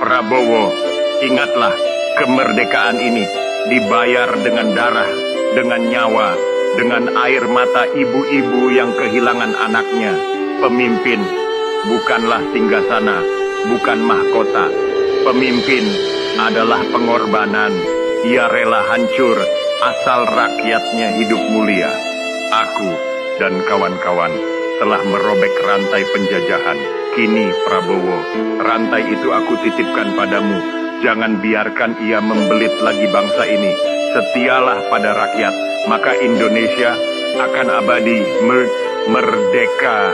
Prabowo, ingatlah, kemerdekaan ini dibayar dengan darah, dengan nyawa, dengan air mata ibu-ibu yang kehilangan anaknya. Pemimpin bukanlah singgasana, bukan mahkota. Pemimpin adalah pengorbanan. Ia rela hancur asal rakyatnya hidup mulia. Aku dan kawan-kawan telah merobek rantai penjajahan. Kini Prabowo, rantai itu aku titipkan padamu. Jangan biarkan ia membelit lagi bangsa ini. Setialah pada rakyat, maka Indonesia akan abadi merdeka.